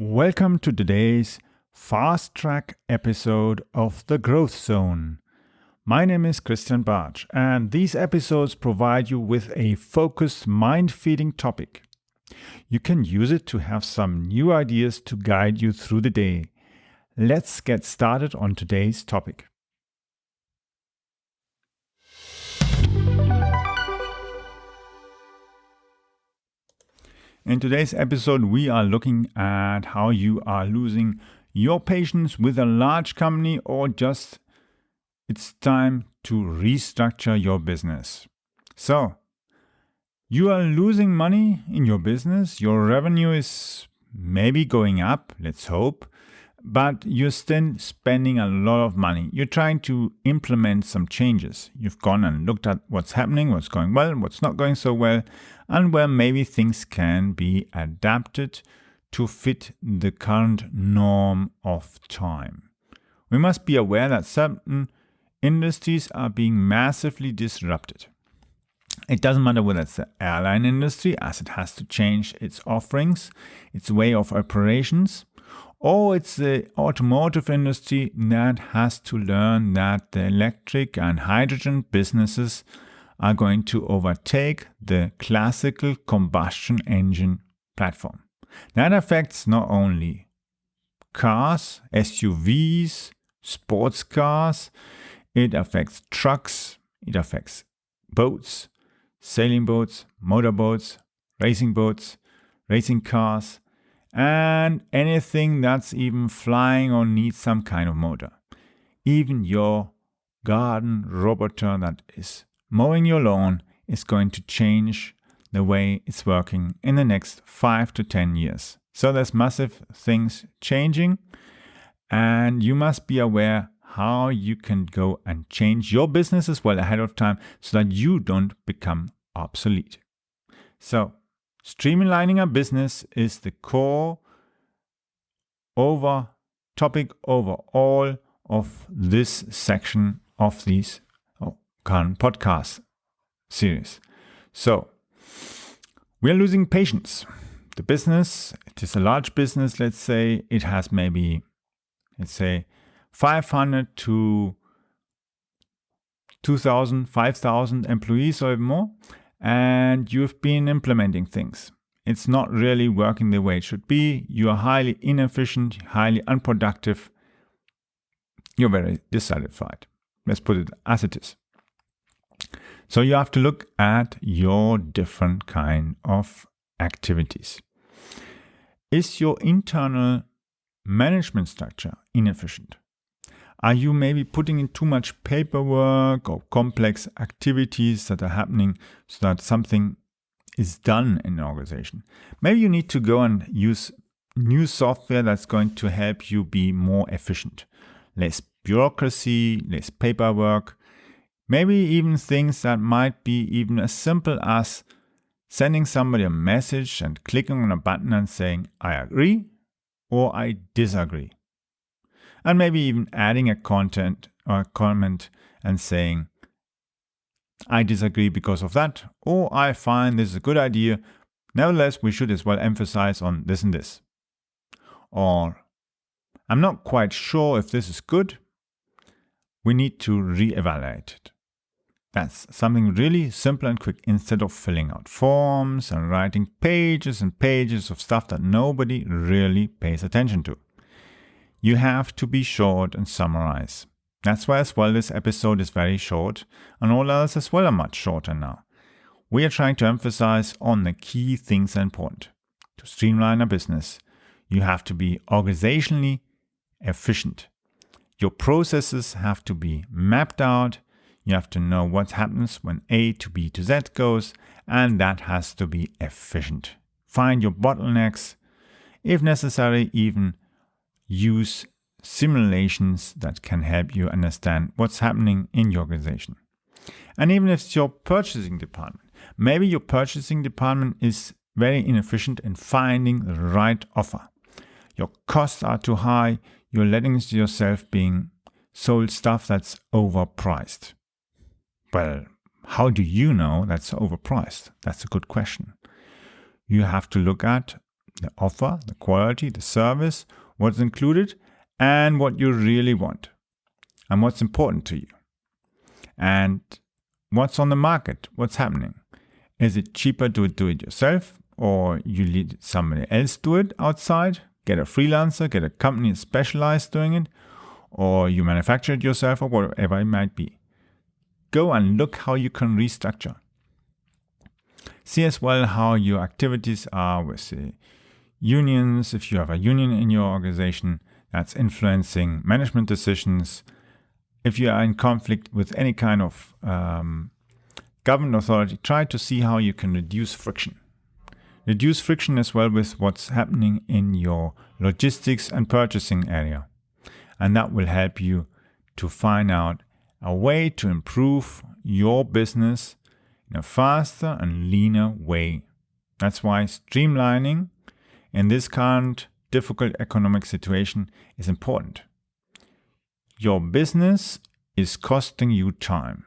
Welcome to today's fast track episode of The Growth Zone. My name is Christian Bartsch, and these episodes provide you with a focused, mind-feeding topic. You can use it to have some new ideas to guide you through the day. Let's get started on today's topic. In today's episode, we are looking at how you are losing your patience with a large company or just it's time to restructure your business. So, you are losing money in your business. Your revenue is maybe going up, let's hope, but you're still spending a lot of money. You're trying to implement some changes. You've gone and looked at what's happening, what's going well, what's not going so well, and where maybe things can be adapted to fit the current norm of time. We must be aware that certain industries are being massively disrupted. It doesn't matter whether it's the airline industry, as it has to change its offerings, its way of operations, or it's the automotive industry that has to learn that the electric and hydrogen businesses are going to overtake the classical combustion engine platform. That affects not only cars, SUVs, sports cars, it affects trucks, it affects boats, sailing boats, motorboats, racing cars, and anything that's even flying or needs some kind of motor. Even your garden roboter that is mowing your lawn is going to change the way it's working in the next 5 to 10 years. So there's massive things changing, and you must be aware how you can go and change your business as well ahead of time so that you don't become obsolete. So, streamlining a business is the core topic overall of this section of these current podcast series. So, we are losing patience. The business, it is a large business, let's say. It has maybe, 500 to 2,000, 5,000 employees or even more. And you've been implementing things. It's not really working the way it should be. You are highly inefficient, highly unproductive. You're very dissatisfied. Let's put it as it is. So you have to look at your different kind of activities. Is your internal management structure inefficient? Are you maybe putting in too much paperwork or complex activities that are happening so that something is done in an organization? Maybe you need to go and use new software that's going to help you be more efficient. Less bureaucracy, less paperwork. Maybe even things that might be even as simple as sending somebody a message and clicking on a button and saying, I agree or I disagree. And maybe even adding a content or a comment and saying, I disagree because of that, or I find this is a good idea. Nevertheless, we should as well emphasize on this and this. Or, I'm not quite sure if this is good. We need to reevaluate it. That's something really simple and quick instead of filling out forms and writing pages and pages of stuff that nobody really pays attention to. You have to be short and summarize. That's why as well this episode is very short, and all others as well are much shorter now. We are trying to emphasize on the key things that are important. To streamline a business, you have to be organizationally efficient. Your processes have to be mapped out. You have to know what happens when A to B to Z goes, and that has to be efficient. Find your bottlenecks. If necessary, even use simulations that can help you understand what's happening in your organization. And even if it's your purchasing department, maybe your purchasing department is very inefficient in finding the right offer. Your costs are too high. You're letting yourself being sold stuff that's overpriced. Well, how do you know that's overpriced? That's a good question. You have to look at the offer, the quality, the service, what's included, and what you really want, and what's important to you, and what's on the market, what's happening. Is it cheaper to do it yourself, or you let somebody else do it outside? Get a freelancer, get a company specialized doing it, or you manufacture it yourself, or whatever it might be. Go and look how you can restructure. See as well how your activities are with the unions, if you have a union in your organization that's influencing management decisions. If you are in conflict with any kind of government authority, try to see how you can reduce friction. Reduce friction as well with what's happening in your logistics and purchasing area. And that will help you to find out a way to improve your business in a faster and leaner way. That's why streamlining in this current difficult economic situation is important. Your business is costing you time.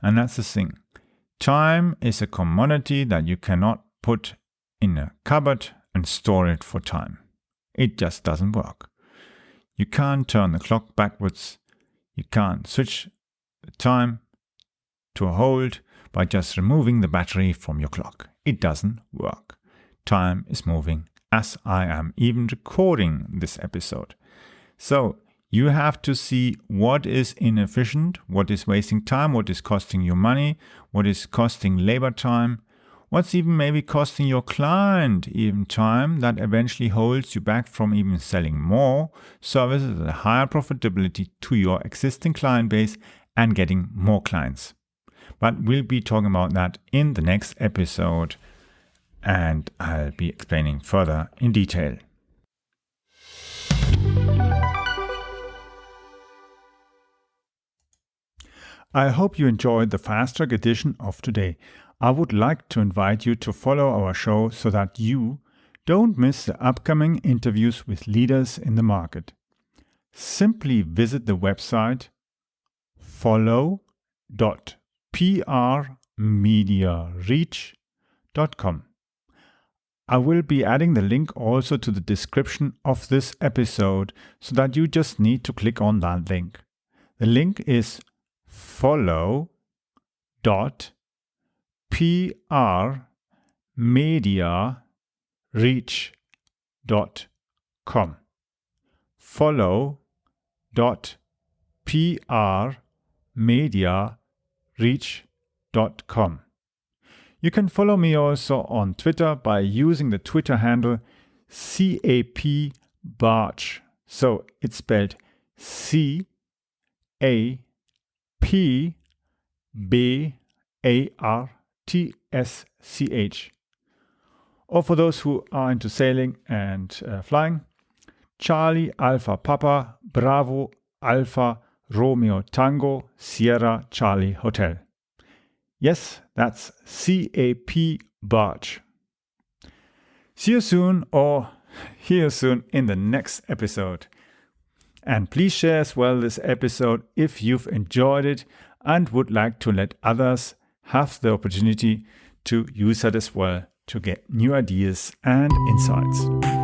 And that's the thing. Time is a commodity that you cannot put in a cupboard and store it for time. It just doesn't work. You can't turn the clock backwards. You can't switch the time to a hold by just removing the battery from your clock. It doesn't work. Time is moving as I am even recording this episode. So you have to see what is inefficient, what is wasting time, what is costing you money, what is costing labor time, what's even maybe costing your client even time that eventually holds you back from even selling more services at a higher profitability to your existing client base and getting more clients. But we'll be talking about that in the next episode, and I'll be explaining further in detail. I hope you enjoyed the fast track edition of today. I would like to invite you to follow our show so that you don't miss the upcoming interviews with leaders in the market. Simply visit the website follow.prmediareach.com. I will be adding the link also to the description of this episode so that you just need to click on that link. The link is follow.prmediareach.com. follow.prmediareach.com. You can follow me also on Twitter by using the Twitter handle CAPBarch. So it's spelled CAPBARTSCH. Or for those who are into sailing and flying, Charlie Alpha Papa Bravo Alpha Romeo Tango Sierra Charlie Hotel. Yes, that's CAP Barge. See you soon, or hear you soon in the next episode. And please share as well this episode if you've enjoyed it and would like to let others have the opportunity to use it as well to get new ideas and insights.